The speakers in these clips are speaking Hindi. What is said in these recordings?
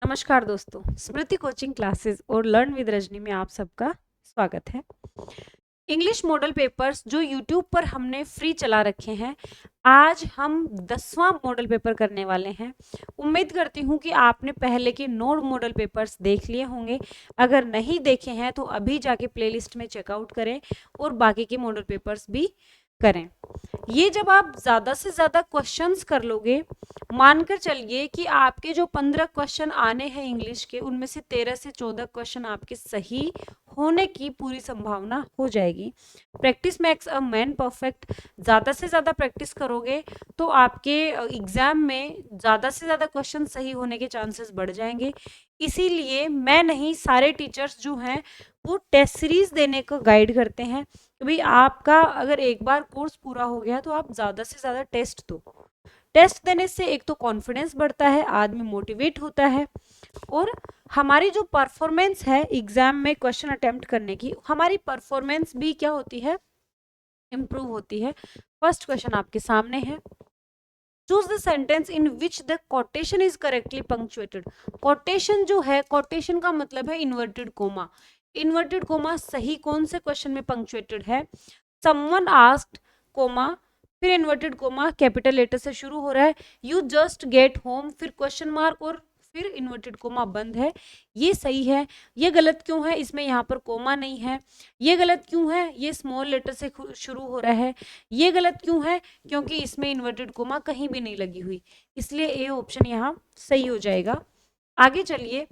नमस्कार दोस्तों, स्मृति कोचिंग क्लासेस और लर्न विद रजनी में आप सबका स्वागत है। इंग्लिश मॉडल पेपर्स जो यूट्यूब पर हमने फ्री चला रखे हैं, आज हम 10वां मॉडल पेपर करने वाले हैं। उम्मीद करती हूँ कि आपने पहले के 9 मॉडल पेपर्स देख लिए होंगे। अगर नहीं देखे हैं तो अभी जाके प्लेलिस्ट में चेकआउट करें और बाकी के मॉडल पेपर्स भी करें। ये जब आप ज़्यादा से ज़्यादा क्वेश्चंस कर लोगे, मानकर चलिए कि आपके जो 15 क्वेश्चन आने हैं इंग्लिश के, उनमें से 13 से 14 क्वेश्चन आपके सही होने की पूरी संभावना हो जाएगी। Practice makes a man perfect. ज़्यादा से ज़्यादा प्रैक्टिस करोगे तो आपके एग्जाम में ज़्यादा से ज़्यादा क्वेश्चन सही होने के चांसेस बढ़ जाएंगे। इसीलिए मैं नहीं, सारे टीचर्स जो हैं वो टेस्ट सीरीज देने को गाइड करते हैं कि भाई आपका अगर एक बार कोर्स पूरा हो गया तो आप ज़्यादा से ज़्यादा टेस्ट दो। टेस्ट देने से एक तो कॉन्फिडेंस बढ़ता है, आदमी मोटिवेट होता है, और हमारी जो परफॉर्मेंस है एग्जाम में क्वेश्चन अटेम्प्ट करने की, हमारी परफॉर्मेंस भी क्या होती है, इम्प्रूव होती है। फर्स्ट क्वेश्चन आपके सामने है, choose the sentence in which the quotation is correctly punctuated. Quotation जो है, कोटेशन का मतलब है इन्वर्टेड कोमा। इन्वर्टेड कोमा सही कौन से क्वेश्चन में पंक्चुएटेड है? समवन आस्क्ड, कोमा, फिर इन्वर्टेड कोमा, कैपिटल लेटर से शुरू हो रहा है, यू जस्ट गेट होम, फिर क्वेश्चन मार्क और फिर इन्वर्टेड कोमा बंद है। ये सही है। ये गलत क्यों है? इसमें यहाँ पर कोमा नहीं है। ये गलत क्यों है? ये स्मॉल लेटर से शुरू हो रहा है। ये गलत क्यों है? क्योंकि इसमें इन्वर्टेड कोमा कहीं भी नहीं लगी हुई, इसलिए ए ऑप्शन यहाँ सही हो जाएगा। आगे चलिए,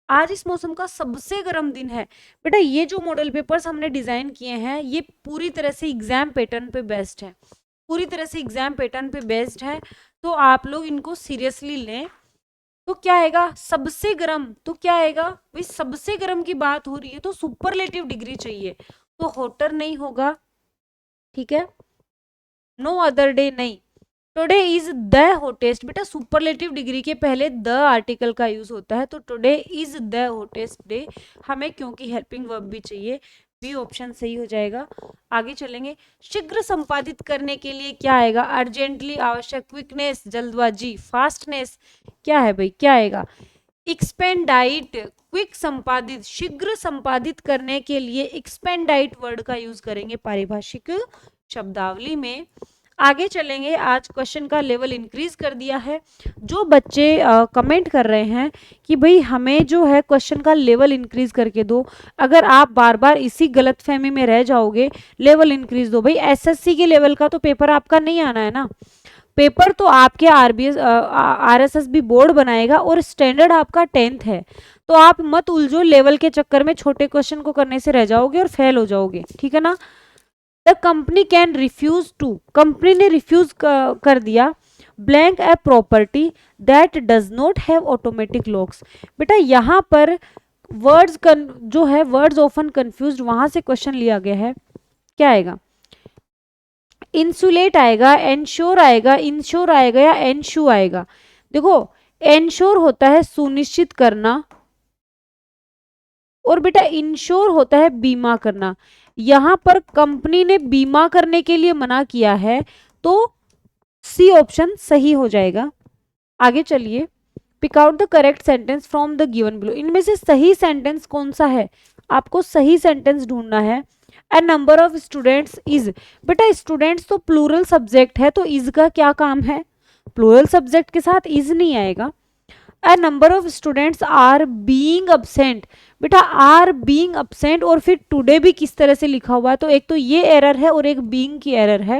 आज इस मौसम का सबसे गर्म दिन है। बेटा ये जो मॉडल पेपर्स हमने डिजाइन किए हैं ये पूरी तरह से एग्जाम पैटर्न पे बेस्ड है, पूरी तरह से एग्जाम पैटर्न पे बेस्ड है, तो आप लोग इनको सीरियसली लें। तो क्या आएगा? सबसे गर्म। तो क्या आएगा भाई? सबसे गर्म की बात हो रही है तो सुपरलेटिव डिग्री चाहिए, तो होटर नहीं होगा, ठीक है। नो अदर डे नहीं, टुडे इज द हॉटेस्ट। बेटा सुपरलेटिव डिग्री के पहले द आर्टिकल का यूज होता है, तो today is the hottest day हमें, क्योंकि हेल्पिंग वर्ब भी चाहिए, बी ऑप्शन सही हो जाएगा। आगे चलेंगे, शीघ्र संपादित करने के लिए क्या आएगा? अर्जेंटली, आवश्यक, क्विकनेस, जल्दबाजी, फास्टनेस, क्या है भाई? क्या आएगा? एक्सपेंडाइट, क्विक संपादित, शीघ्र संपादित करने के लिए एक्सपेंडाइट वर्ड का यूज करेंगे पारिभाषिक शब्दावली में। आगे चलेंगे, आज क्वेश्चन का लेवल इंक्रीज कर दिया है। जो बच्चे कमेंट कर रहे हैं कि भाई हमें जो है क्वेश्चन का लेवल इंक्रीज करके दो, अगर आप बार बार इसी गलतफहमी में रह जाओगे, लेवल इंक्रीज दो। भाई एसएससी के लेवल का तो पेपर आपका नहीं आना है ना, पेपर तो आपके आरएसएसबी बोर्ड बनाएगा और स्टैंडर्ड आपका 10th है, तो आप मत उलझो लेवल के चक्कर में, छोटे क्वेश्चन को करने से रह जाओगे और फेल हो जाओगे, ठीक है ना। The company can refuse to, company ने रिफ्यूज कर दिया, blank a property that does not have automatic locks. बेटा यहाँ पर वर्ड्स जो है वर्ड्स ऑफन कंफ्यूज्ड, वहां से क्वेश्चन लिया गया है। क्या आएगा? इंसुलेट आएगा, एंश्योर आएगा, इंश्योर आएगा या एंशू आएगा? देखो एंश्योर होता है सुनिश्चित करना, और बेटा इंश्योर होता है बीमा करना। यहां पर कंपनी ने बीमा करने के लिए मना किया है, तो सी ऑप्शन सही हो जाएगा। आगे चलिए, pick out the correct sentence from the given below. इनमें से सही सेंटेंस कौन सा है? आपको सही सेंटेंस ढूंढना है। A number of students is, बेटा स्टूडेंट्स तो प्लूरल सब्जेक्ट है, तो इज का क्या काम है? प्लूरल सब्जेक्ट के साथ इज नहीं आएगा। A number of students are being absent, बेटा आर बीइंग अब्सेंट और फिर टुडे भी किस तरह से लिखा हुआ है, तो एक तो ये एरर है और एक बीइंग की एरर है।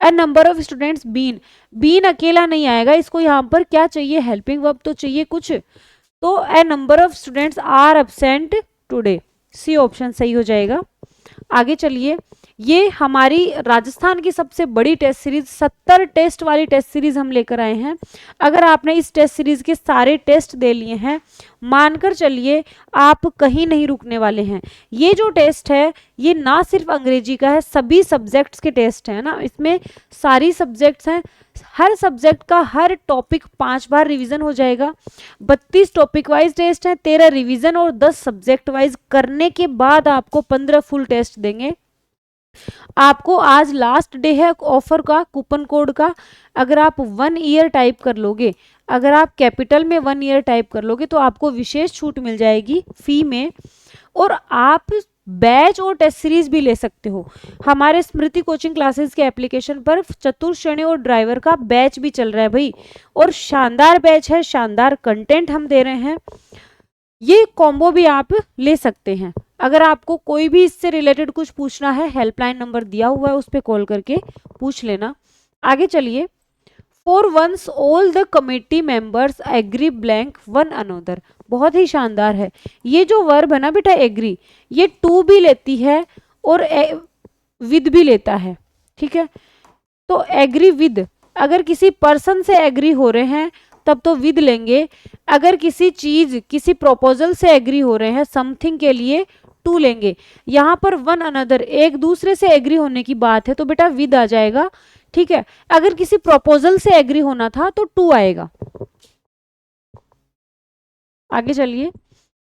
A number of students been, been अकेला नहीं आएगा, इसको यहाँ पर क्या चाहिए? हेल्पिंग वर्ब तो चाहिए कुछ, तो a number of students are absent today, C option सही हो जाएगा। आगे चलिए, ये हमारी राजस्थान की सबसे बड़ी टेस्ट सीरीज, 70 टेस्ट वाली टेस्ट सीरीज हम लेकर आए हैं। अगर आपने इस टेस्ट सीरीज के सारे टेस्ट दे लिए हैं, मानकर चलिए आप कहीं नहीं रुकने वाले हैं। ये जो टेस्ट है ये ना सिर्फ अंग्रेजी का है, सभी सब्जेक्ट्स के टेस्ट है ना, इसमें सारी सब्जेक्ट्स हैं, हर सब्जेक्ट का हर टॉपिक 5 बार रिवीजन हो जाएगा। 32 टॉपिक वाइज टेस्ट है, 13 रिवीजन और 10 सब्जेक्ट वाइज करने के बाद आपको 15 फुल टेस्ट देंगे। आपको आज लास्ट डे है ऑफर का, कूपन कोड का। अगर आप 1 ईयर टाइप कर लोगे, अगर आप कैपिटल में 1 ईयर टाइप कर लोगे तो आपको विशेष छूट मिल जाएगी फी में, और आप बैच और टेस्ट सीरीज भी ले सकते हो। हमारे स्मृति कोचिंग क्लासेस के एप्लीकेशन पर चतुर्श्रेणी और ड्राइवर का बैच भी चल रहा है भाई, और शानदार बैच है, शानदार कंटेंट हम दे रहे हैं। ये कॉम्बो भी आप ले सकते हैं। अगर आपको कोई भी इससे रिलेटेड कुछ पूछना है, हेल्पलाइन नंबर दिया हुआ है, उस पर कॉल करके पूछ लेना। आगे चलिए। For once all the committee members agree blank one another, बहुत ही शानदार है। ये जो वर्ब है ना बेटा एग्री, ये टू भी लेती है और विद भी लेता है, ठीक है। तो एग्री विद, अगर किसी पर्सन से एग्री हो रहे हैं तब तो विद लेंगे, अगर किसी चीज किसी प्रपोजल से एग्री हो रहे हैं समथिंग के लिए टू लेंगे। यहां पर वन अनदर एक दूसरे से एग्री होने की बात है तो बेटा विद आ जाएगा, ठीक है। अगर किसी प्रपोजल से एग्री होना था तो टू आएगा। आगे चलिए।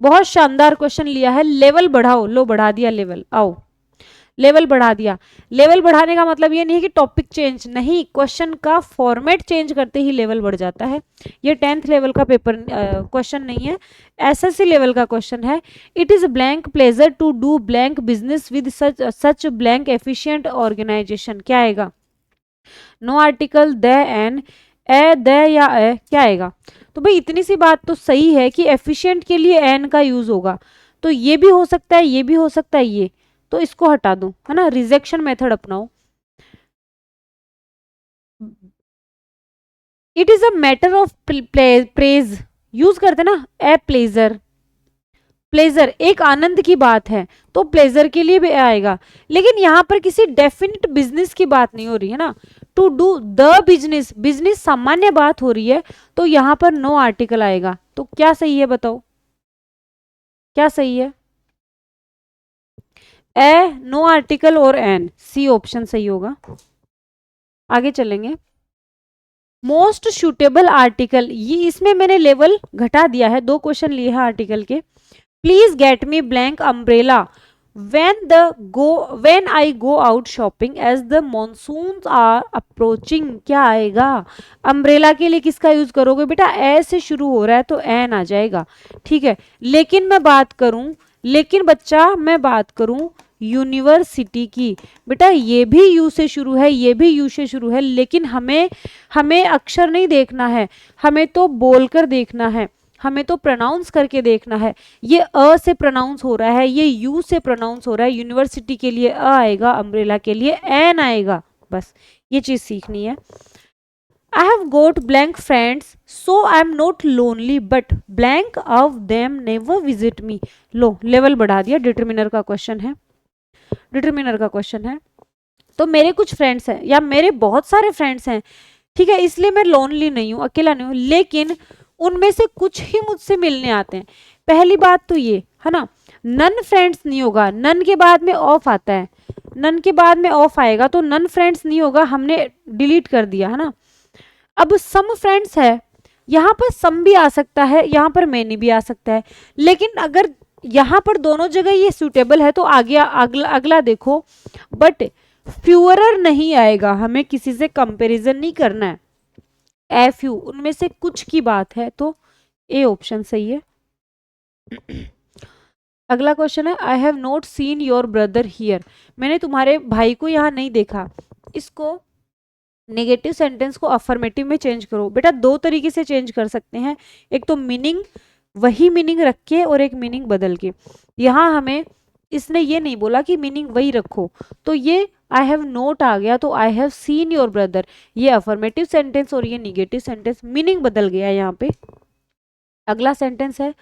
बहुत शानदार क्वेश्चन लिया है, लेवल बढ़ाओ, लो बढ़ा दिया लेवल, आओ लेवल बढ़ा दिया। लेवल बढ़ाने का मतलब ये नहीं है कि टॉपिक चेंज, नहीं, क्वेश्चन का फॉर्मेट चेंज करते ही लेवल बढ़ जाता है। ये 10th लेवल का पेपर क्वेश्चन नहीं है, एसएससी लेवल का क्वेश्चन है। It is blank pleasure to do blank business with such blank efficient organization, क्या आएगा? No article the an, a the या ए, क्या आएगा? तो भाई इतनी सी बात तो सही है कि एफिशिएंट के लिए एन का यूज होगा, तो ये भी हो सकता है, ये भी हो सकता है, ये तो इसको हटा दो, है ना, रिजेक्शन मेथड अपनाओ। It is a matter of praise, use करते ना, ए प्लेजर, प्लेजर एक आनंद की बात है तो प्लेजर के लिए भी आएगा, लेकिन यहां पर किसी डेफिनेट बिजनेस की बात नहीं हो रही है ना। To do the business, business सामान्य बात हो रही है, तो यहां पर नो आर्टिकल आएगा। तो क्या सही है बताओ, क्या सही है? ए, नो आर्टिकल और एन, सी ऑप्शन सही होगा। आगे चलेंगे। मोस्ट सुटेबल आर्टिकल, ये इसमें मैंने लेवल घटा दिया है, 2 क्वेश्चन लिए हैं आर्टिकल के। Please get me blank umbrella when I go out shopping as the monsoons are approaching, क्या आएगा? अम्ब्रेला के लिए किसका यूज करोगे बेटा? ए से शुरू हो रहा है तो एन आ जाएगा, ठीक है। लेकिन मैं बात करूं यूनिवर्सिटी की, बेटा ये भी यू से शुरू है, ये भी यू से शुरू है, लेकिन हमें अक्षर नहीं देखना है, हमें तो बोलकर देखना है, हमें तो प्रोनाउंस करके देखना है। ये अ से प्रोनाउंस हो रहा है, ये यू से प्रोनाउंस हो रहा है। यूनिवर्सिटी के लिए अ आएगा, अम्ब्रेला के लिए एन आएगा, बस ये चीज सीखनी है। I have got blank friends, so I am not lonely, but blank of them never visit me. Low level बढ़ा दिया, डिटरमिनर का क्वेश्चन है, डिटरमिनर का क्वेश्चन है। तो मेरे कुछ फ्रेंड्स हैं या मेरे बहुत सारे फ्रेंड्स हैं, ठीक है, इसलिए मैं लोनली नहीं हूँ, अकेला नहीं हूँ, लेकिन उनमें से कुछ ही मुझसे मिलने आते हैं। पहली बात तो ये है ना, नन फ्रेंड्स नहीं होगा, नन के बाद में ऑफ आता है, नन के बाद में ऑफ आएगा तो नन फ्रेंड्स नहीं होगा, हमने डिलीट कर दिया है ना। अब सम फ्रेंड्स है, यहाँ पर सम भी आ सकता है, यहाँ पर मैनी भी आ सकता है, लेकिन अगर यहाँ पर दोनों जगह ये सूटेबल है तो आगे अगला देखो, बट फ्यूअर नहीं आएगा, हमें किसी से कंपैरिजन नहीं करना है। ए फ्यू, उनमें से कुछ की बात है, तो ए ऑप्शन सही है। अगला क्वेश्चन है, I have not seen your brother here, मैंने तुम्हारे भाई को यहाँ नहीं देखा। इसको नेगेटिव सेंटेंस को अफर्मेटिव में चेंज करो। बेटा 2 तरीके से चेंज कर सकते हैं, एक तो मीनिंग वही मीनिंग रख के और एक मीनिंग बदल के। यहाँ हमें इसने ये नहीं बोला कि मीनिंग वही रखो, तो ये आई हैव नोट आ गया, तो I have seen your brother, ये अफर्मेटिव सेंटेंस और ये निगेटिव सेंटेंस, मीनिंग बदल गया यहाँ पे। अगला सेंटेंस है,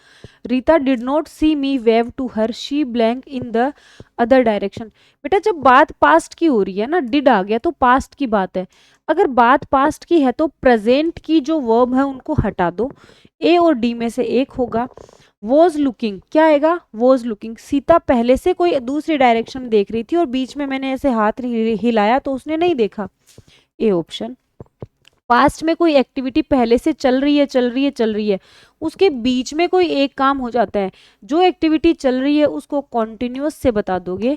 Rita did not see me wave to her, she blank in the other direction. बेटा जब बात पास्ट की हो रही है ना, डिड आ गया तो पास्ट की बात है। अगर बात पास्ट की है तो प्रेजेंट की जो वर्ब है उनको हटा दो, ए और डी में से एक होगा। वॉज लुकिंग, क्या आएगा? वॉज लुकिंग, सीता पहले से कोई दूसरी डायरेक्शन देख रही थी और बीच में मैंने ऐसे हाथ हिलाया तो उसने नहीं देखा, ए ऑप्शन। पास्ट में कोई एक्टिविटी पहले से चल रही है, उसके बीच में कोई एक काम हो जाता है, जो एक्टिविटी चल रही है उसको कॉन्टिन्यूअस से बता दोगे,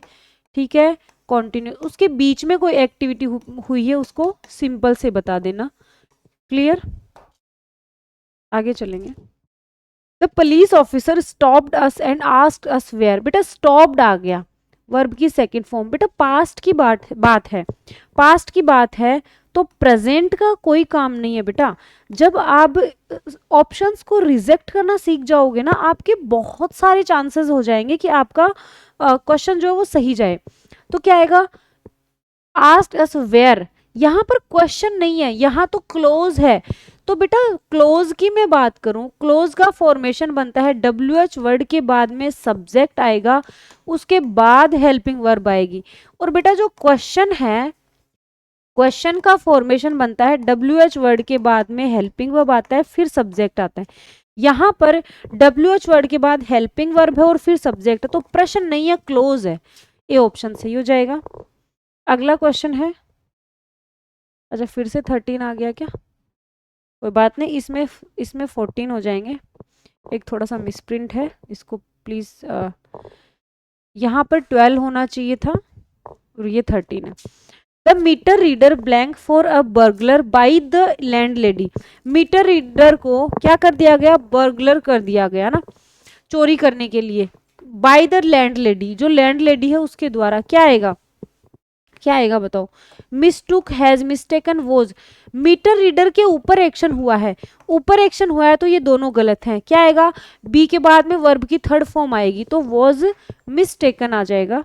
ठीक है, कॉन्टिन्यूस, उसके बीच में कोई एक्टिविटी हुई है उसको सिंपल से बता देना। क्लियर? आगे चलेंगे। The police officer stopped us and asked us where. बेटा स्टॉप्ड आ गया, वर्ब की सेकंड फॉर्म। बेटा पास्ट की बात है, पास्ट की बात है तो प्रेजेंट का कोई काम नहीं है बेटा। जब आप ऑप्शंस को रिजेक्ट करना सीख जाओगे ना, आपके बहुत सारे चांसेस हो जाएंगे कि आपका क्वेश्चन जो है वो सही जाए। तो क्या आएगा? आस्क्ड अस वेयर, यहां पर क्वेश्चन नहीं है, यहां तो क्लोज है। तो बेटा क्लोज की मैं बात करूं, क्लोज का फॉर्मेशन बनता है WH वर्ड के बाद में सब्जेक्ट आएगा, उसके बाद हेल्पिंग वर्ब आएगी। और बेटा जो क्वेश्चन है, क्वेश्चन का फॉर्मेशन बनता है WH वर्ड के बाद में हेल्पिंग वर्ब आता है, फिर सब्जेक्ट आता है। यहां पर WH वर्ड के बाद हेल्पिंग वर्ब है और फिर सब्जेक्ट है, तो प्रश्न नहीं है, क्लोज है। ये ऑप्शन सही हो जाएगा। अगला क्वेश्चन है, अच्छा फिर से 13 आ गया क्या? कोई बात नहीं, इसमें 14 हो जाएंगे। एक थोड़ा सा मिसप्रिंट है, इसको प्लीज यहाँ पर 12 होना चाहिए था और ये 13 है। The meter reader blank for a burglar by the landlady. Meter reader को क्या कर दिया गया? बर्गलर कर दिया गया ना, चोरी करने के लिए। बाय द लैंडलेडी, जो लैंडलेडी है उसके द्वारा। क्या आएगा? क्या आएगा बताओ? मिसटुक, has, mistaken, was. Meter reader के ऊपर एक्शन हुआ है, ऊपर एक्शन हुआ है तो ये दोनों गलत हैं। क्या आएगा? बी के बाद में वर्ब की थर्ड फॉर्म आएगी तो वॉज मिस्टेकन आ जाएगा।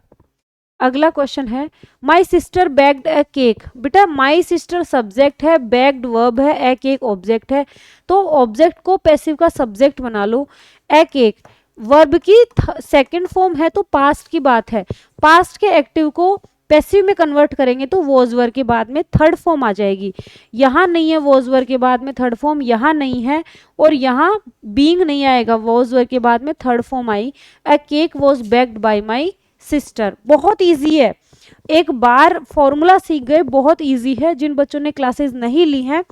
अगला क्वेश्चन है, my sister bagged A cake. बेटा माई सिस्टर सब्जेक्ट है, बैग्ड वर्ब है, ए केक ऑब्जेक्ट है, तो ऑब्जेक्ट को पैसिव का सब्जेक्ट बना लो। ए केक वर्ब की सेकंड फॉर्म है तो पास्ट की बात है, पास्ट के एक्टिव को पैसिव में कन्वर्ट करेंगे तो वॉज वर्ब के बाद में थर्ड फॉर्म आ जाएगी। यहाँ नहीं है वॉज वर्ब के बाद में थर्ड फॉर्म, यहाँ नहीं है, और यहाँ बीइंग नहीं आएगा, वॉज वर्ब के बाद में third form I. A cake was baked bye my sister. बहुत इजी है, एक बार फॉर्मूला सीख गए, बहुत इजी है। जिन बच्चों ने क्लासेस नहीं ली हैं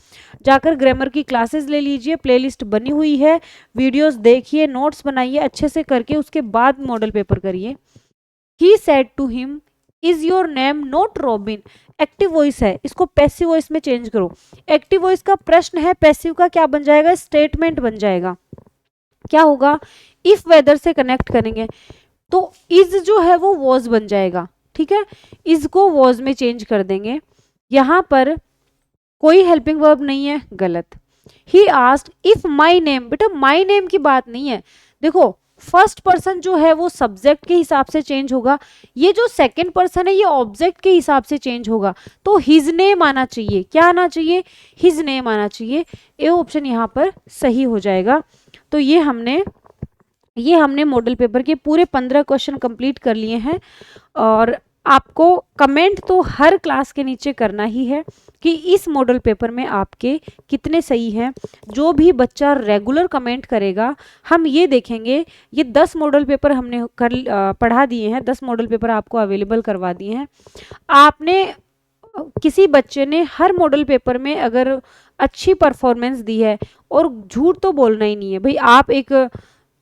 जाकर ग्रामर की क्लासेस ले लीजिए, प्लेलिस्ट बनी हुई है, वीडियोस देखिए, नोट्स बनाइए अच्छे से करके, उसके बाद मॉडल पेपर करिए। He said to him is your name not Robin. Active voice है, इसको पैसिव वॉइस में चेंज करो। एक्टिव वॉइस का प्रश्न है, पैसिव का क्या बन जाएगा? स्टेटमेंट बन जाएगा। क्या होगा? इफ वेदर से कनेक्ट करेंगे तो इज जो है वो वॉज बन जाएगा, ठीक है। इज को वॉज में चेंज कर देंगे। यहां पर कोई हेल्पिंग वर्ब नहीं है, गलत। He asked if my name. बेटा माई नेम की बात नहीं है, देखो फर्स्ट पर्सन जो है वो सब्जेक्ट के हिसाब से चेंज होगा, ये जो सेकंड पर्सन है ये ऑब्जेक्ट के हिसाब से चेंज होगा, तो हिज नेम आना चाहिए। क्या आना चाहिए? हिज नेम आना चाहिए। ये ऑप्शन यहाँ पर सही हो जाएगा। तो ये हमने मॉडल पेपर के पूरे 15 क्वेश्चन कंप्लीट कर लिए हैं। और आपको कमेंट तो हर क्लास के नीचे करना ही है कि इस मॉडल पेपर में आपके कितने सही हैं। जो भी बच्चा रेगुलर कमेंट करेगा, हम ये देखेंगे। ये 10 मॉडल पेपर हमने पढ़ा दिए हैं, 10 मॉडल पेपर आपको अवेलेबल करवा दिए हैं। आपने किसी बच्चे ने हर मॉडल पेपर में अगर अच्छी परफॉर्मेंस दी है, और झूठ तो बोलना ही नहीं है भाई, आप एक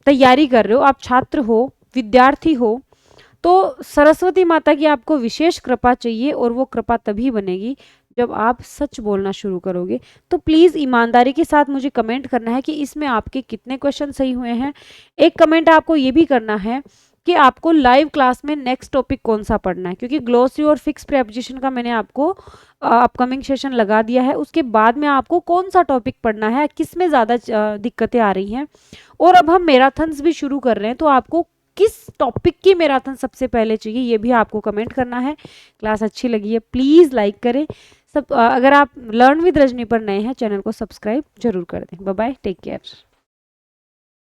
तैयारी कर रहे हो, आप छात्र हो, विद्यार्थी हो, तो सरस्वती माता की आपको विशेष कृपा चाहिए, और वो कृपा तभी बनेगी जब आप सच बोलना शुरू करोगे। तो प्लीज़ ईमानदारी के साथ मुझे कमेंट करना है कि इसमें आपके कितने क्वेश्चन सही हुए हैं। एक कमेंट आपको ये भी करना है कि आपको लाइव क्लास में नेक्स्ट टॉपिक कौन सा पढ़ना है, क्योंकि ग्लोसरी और फिक्स प्रेपोजिशन का मैंने आपको अपकमिंग सेशन लगा दिया है। उसके बाद में आपको कौन सा टॉपिक पढ़ना है, किस में ज़्यादा दिक्कतें आ रही हैं, और अब हम मैराथन्स भी शुरू कर रहे हैं, तो आपको किस टॉपिक की मैराथन सबसे पहले चाहिए ये भी आपको कमेंट करना है। क्लास अच्छी लगी है प्लीज़ लाइक करें। अगर आप लर्न विद रजनी पर नए हैं, चैनल को सब्सक्राइब जरूर कर दें। Bye bye, take care.